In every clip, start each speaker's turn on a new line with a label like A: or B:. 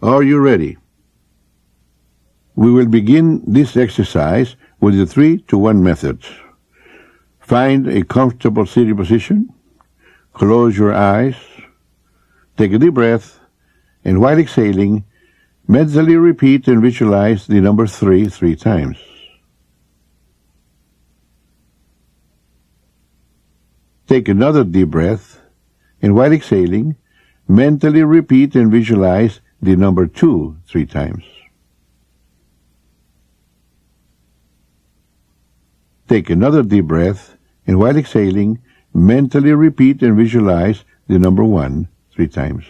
A: Are you ready? We will begin this exercise with the 3-to-1 method. Find a comfortable sitting position, close your eyes, take a deep breath, and while exhaling, mentally repeat and visualize the number 3 times. Take another deep breath, and while exhaling, mentally repeat and visualize the number 2 3 times. Take another deep breath, and while exhaling, mentally repeat and visualize the number 1 3 times.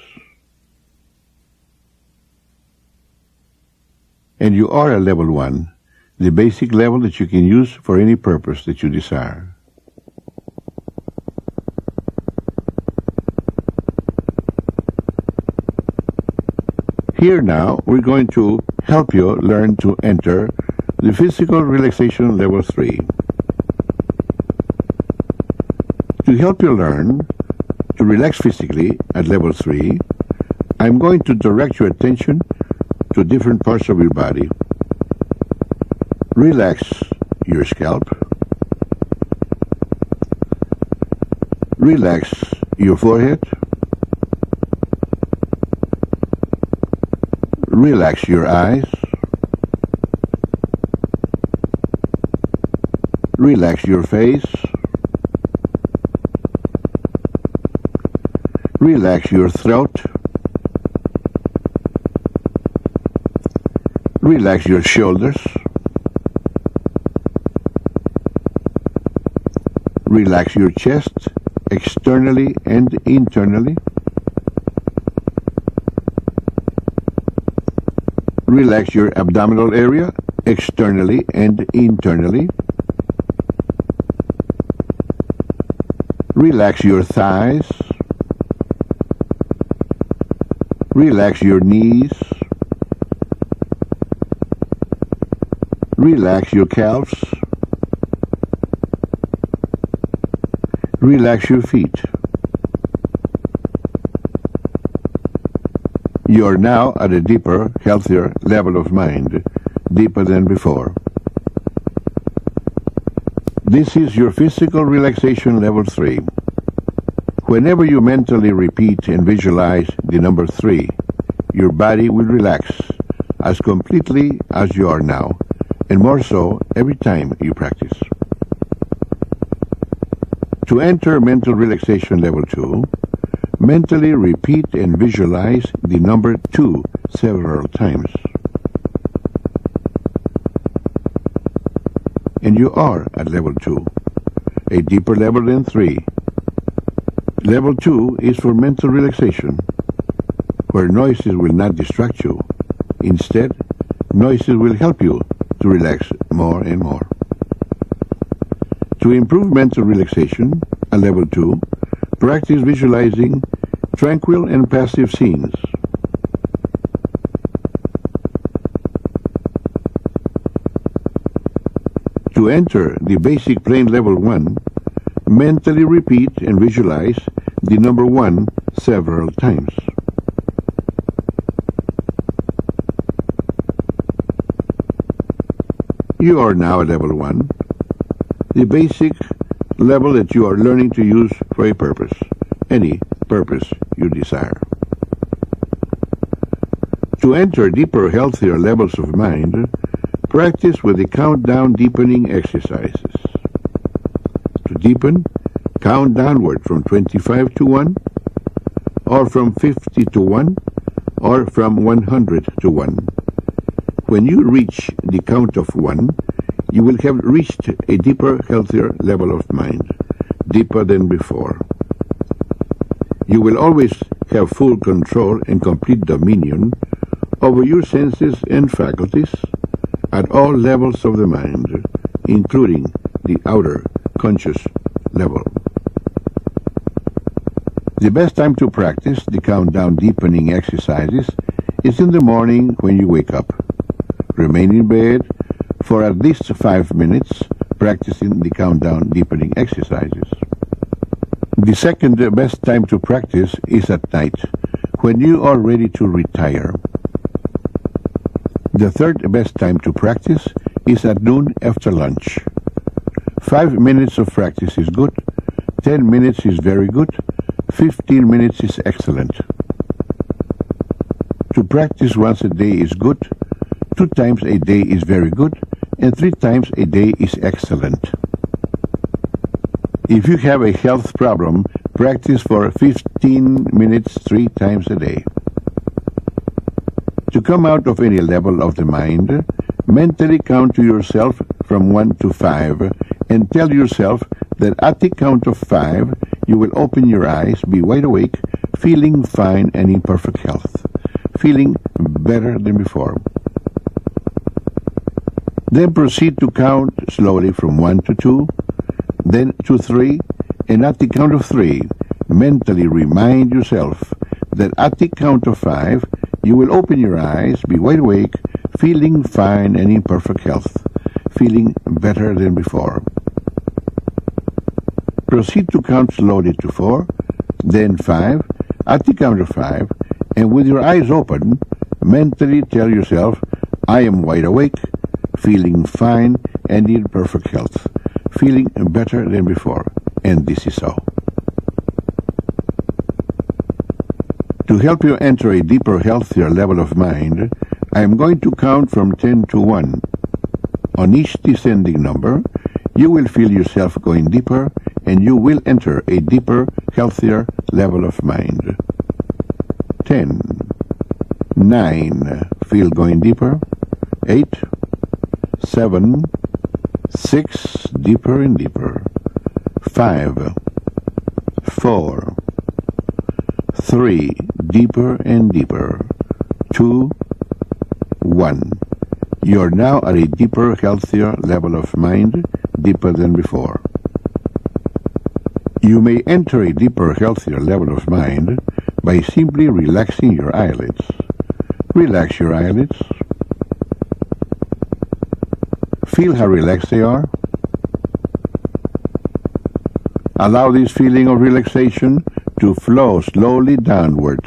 A: And you are at level 1, the basic level that you can use for any purpose that you desire. Here now, we're going to help you learn to enter the physical relaxation level 3. To help you learn to relax physically at level 3, I'm going to direct your attention to different parts of your body. Relax your scalp. Relax your forehead. Relax your eyes. Relax your face. Relax your throat. Relax your shoulders. Relax your chest, externally and internally. Relax your abdominal area, externally and internally. Relax your thighs. Relax your knees. Relax your calves. Relax your feet. You are now at a deeper, healthier level of mind, deeper than before. This is your physical relaxation level 3. Whenever you mentally repeat and visualize the number 3, your body will relax as completely as you are now, and more so every time you practice. To enter mental relaxation level 2, mentally repeat and visualize the number 2 several times. And you are at level 2, a deeper level than 3. Level 2 is for mental relaxation, where noises will not distract you. Instead, noises will help you to relax more and more. To improve mental relaxation at level 2, practice visualizing tranquil and passive scenes. To enter the basic plane level 1, mentally repeat and visualize the number 1 several times. You are now at level 1, the basic level that you are learning to use for a purpose, any purpose you desire. To enter deeper, healthier levels of mind, practice with the countdown deepening exercises. To deepen, count downward from 25 to 1, or from 50 to 1, or from 100 to 1. When you reach the count of 1, you will have reached a deeper, healthier level of mind, deeper than before. You will always have full control and complete dominion over your senses and faculties at all levels of the mind, including the outer conscious level. The best time to practice the countdown deepening exercises is in the morning when you wake up. Remain in bed for at least 5 minutes practicing the countdown deepening exercises. The second best time to practice is at night when you are ready to retire. The third best time to practice is at noon after lunch. 5 minutes of practice is good, 10 minutes is very good, 15 minutes is excellent. To practice once a day is good, 2 times a day is very good, and 3 times a day is excellent. If you have a health problem, practice for 15 minutes 3 times a day. To come out of any level of the mind, mentally count to yourself from 1 to 5 and tell yourself that at the count of 5 you will open your eyes, be wide awake, feeling fine and in perfect health, feeling better than before. Then proceed to count slowly from 1 to 2, then to 3, and at the count of 3, mentally remind yourself that at the count of 5, you will open your eyes, be wide awake, feeling fine and in perfect health, feeling better than before. Proceed to count slowly to 4, then 5, at the count of 5, and with your eyes open, mentally tell yourself, I am wide awake, feeling fine and in perfect health, feeling better than before, and this is so. To help you enter a deeper, healthier level of mind, I am going to count from 10 to 1. On each descending number, you will feel yourself going deeper, and you will enter a deeper, healthier level of mind. 10, 9, feel going deeper. 8, 7, 6, deeper and deeper. 5, 4, 3, deeper and deeper. 2, 1. You are now at a deeper, healthier level of mind, deeper than before. You may enter a deeper, healthier level of mind by simply relaxing your eyelids. Relax your eyelids. Feel how relaxed they are. Allow this feeling of relaxation to flow slowly downward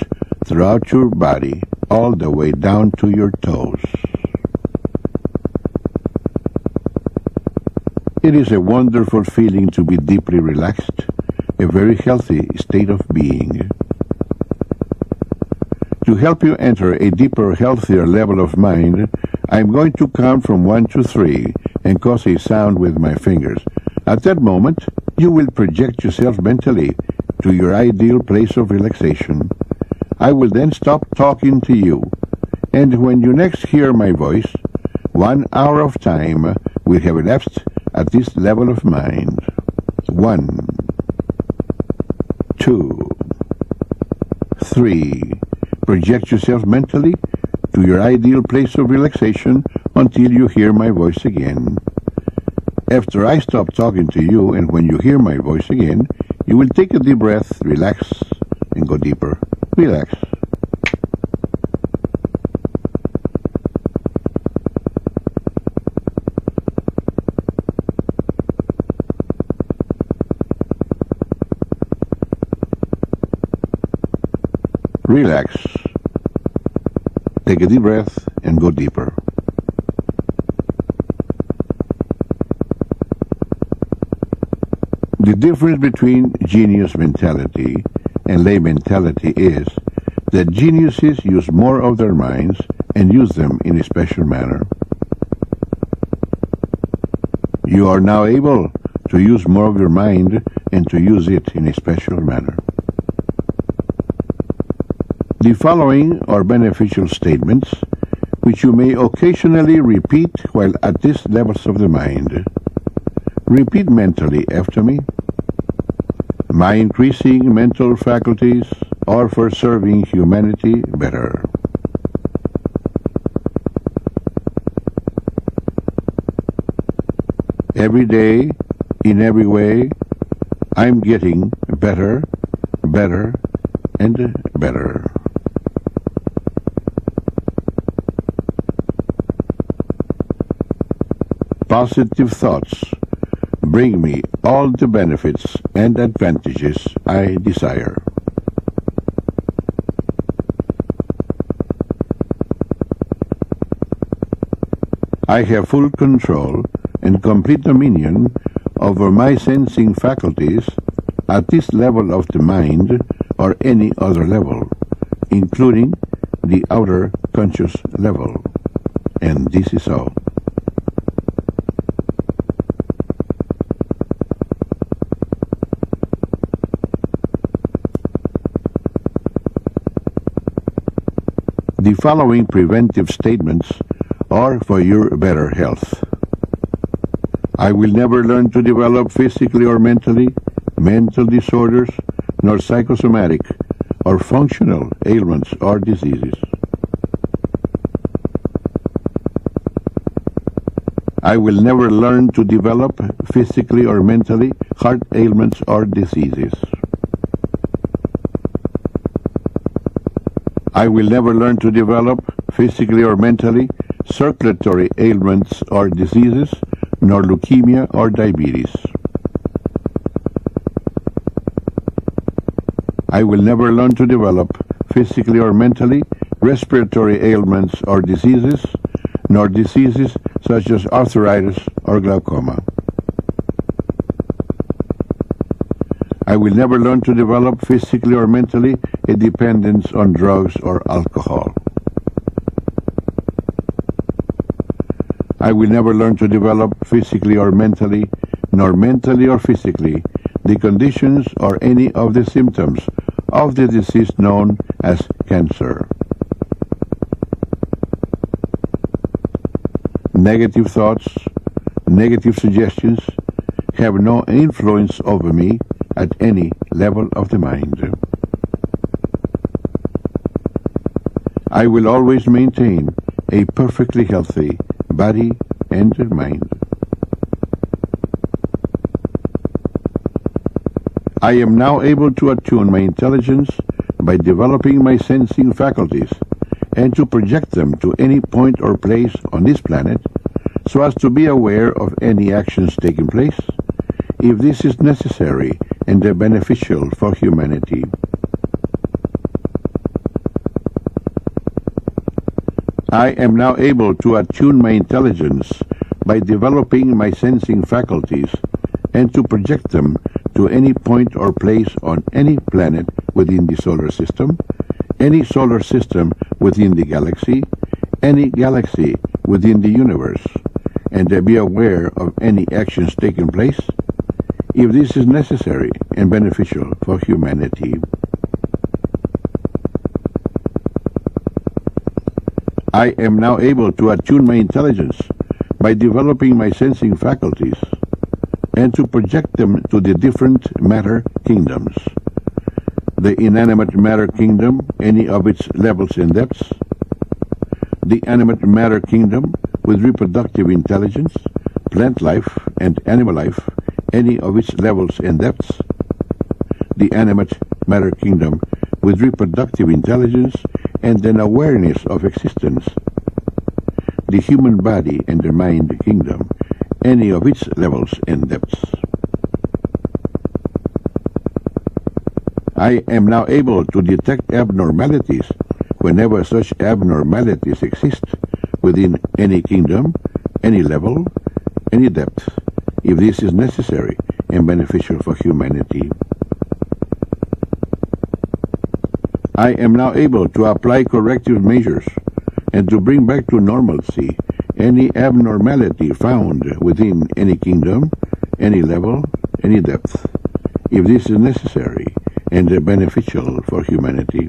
A: throughout your body, all the way down to your toes. It is a wonderful feeling to be deeply relaxed, a very healthy state of being. To help you enter a deeper, healthier level of mind, I am going to count from 1 to 3 and cause a sound with my fingers. At that moment, you will project yourself mentally to your ideal place of relaxation. I will then stop talking to you, and when you next hear my voice, 1 hour of time will have elapsed at this level of mind. 1, 2, 3. Project yourself mentally to your ideal place of relaxation until you hear my voice again. After I stop talking to you and when you hear my voice again, you will take a deep breath, relax, and go deeper. Relax. Relax. Take a deep breath and go deeper. The difference between genius mentality and lay mentality is that geniuses use more of their minds and use them in a special manner. You are now able to use more of your mind and to use it in a special manner. The following are beneficial statements which you may occasionally repeat while at these levels of the mind. Repeat mentally after me. My increasing mental faculties are for serving humanity better. Every day, in every way, I'm getting better, better, and better. Positive thoughts bring me all the benefits and advantages I desire. I have full control and complete dominion over my sensing faculties at this level of the mind or any other level, including the outer conscious level. And this is so. The following preventive statements are for your better health. I will never learn to develop physically or mentally mental disorders, nor psychosomatic or functional ailments or diseases. I will never learn to develop physically or mentally heart ailments or diseases. I will never learn to develop physically or mentally circulatory ailments or diseases, nor leukemia or diabetes. I will never learn to develop physically or mentally respiratory ailments or diseases, nor diseases such as arthritis or glaucoma. I will never learn to develop physically or mentally a dependence on drugs or alcohol. I will never learn to develop physically or mentally, nor mentally or physically, the conditions or any of the symptoms of the disease known as cancer. Negative thoughts, negative suggestions have no influence over me at any level of the mind. I will always maintain a perfectly healthy body and mind. I am now able to attune my intelligence by developing my sensing faculties and to project them to any point or place on this planet so as to be aware of any actions taking place, if this is necessary and beneficial for humanity. I am now able to attune my intelligence by developing my sensing faculties and to project them to any point or place on any planet within the solar system, any solar system within the galaxy, any galaxy within the universe, and to be aware of any actions taking place, if this is necessary and beneficial for humanity. I am now able to attune my intelligence by developing my sensing faculties and to project them to the different matter kingdoms. The inanimate matter kingdom, any of its levels and depths, the animate matter kingdom with reproductive intelligence, plant life and animal life, any of its levels and depths, the animate matter kingdom with reproductive intelligence and an awareness of existence, the human body and the mind kingdom, any of its levels and depths. I am now able to detect abnormalities whenever such abnormalities exist within any kingdom, any level, any depth, if this is necessary and beneficial for humanity. I am now able to apply corrective measures and to bring back to normalcy any abnormality found within any kingdom, any level, any depth, if this is necessary and beneficial for humanity.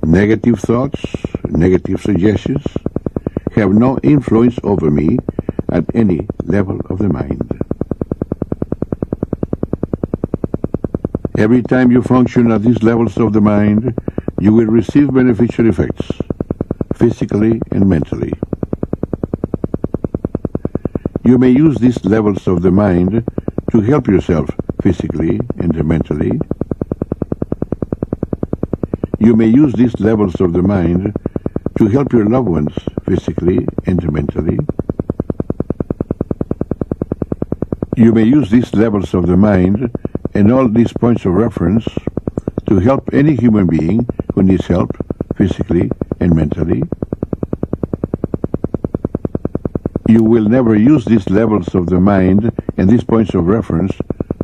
A: Negative thoughts, negative suggestions have no influence over me at any level of the mind. Every time you function at these levels of the mind, you will receive beneficial effects, physically and mentally. You may use these levels of the mind to help yourself physically and mentally. You may use these levels of the mind to help your loved ones physically and mentally. You may use these levels of the mind and all these points of reference to help any human being who needs help physically and mentally. You will never use these levels of the mind and these points of reference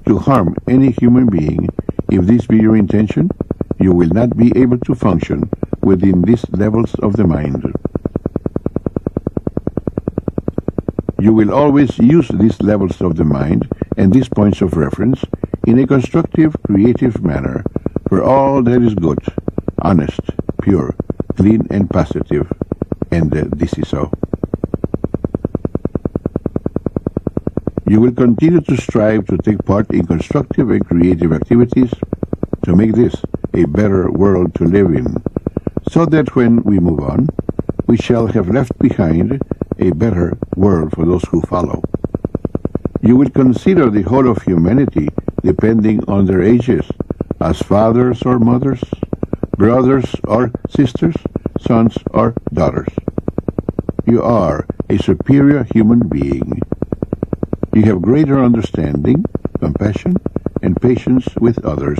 A: to harm any human being. If this be your intention, you will not be able to function within these levels of the mind. You will always use these levels of the mind and these points of reference in a constructive, creative manner for all that is good, honest, pure, clean, and positive, and this is so. You will continue to strive to take part in constructive and creative activities to make this a better world to live in, so that when we move on, we shall have left behind a better world for those who follow. You will consider the whole of humanity depending on their ages as fathers or mothers, brothers or sisters, sons or daughters. You are a superior human being. You have greater understanding, compassion, and patience with others.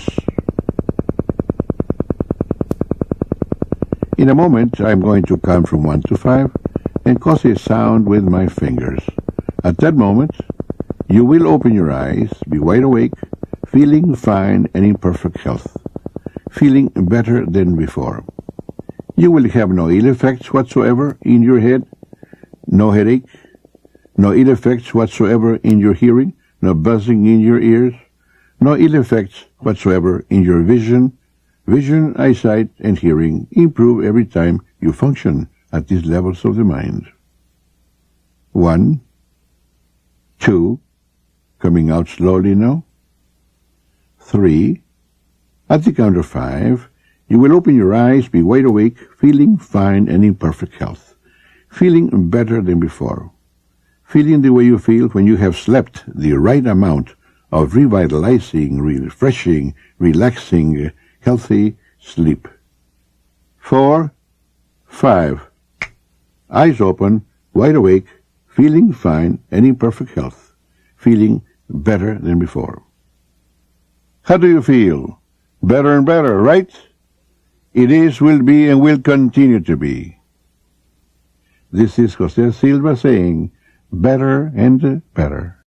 A: In a moment, I am going to count from 1 to 5 and cause a sound with my fingers. At that moment, you will open your eyes, be wide awake, feeling fine and in perfect health, feeling better than before. You will have no ill effects whatsoever in your head, no headache, no ill effects whatsoever in your hearing, no buzzing in your ears, no ill effects whatsoever in your vision. Vision, eyesight, and hearing improve every time you function at these levels of the mind. 1, 2, coming out slowly now. 3, at the count of 5, you will open your eyes, be wide awake, feeling fine and in perfect health, feeling better than before, feeling the way you feel when you have slept the right amount of revitalizing, refreshing, relaxing, healthy sleep. 4, 5, eyes open, wide awake, feeling fine and in perfect health, feeling better than before. How do you feel? Better and better, right? It is, will be, and will continue to be. This is José Silva saying, better and better.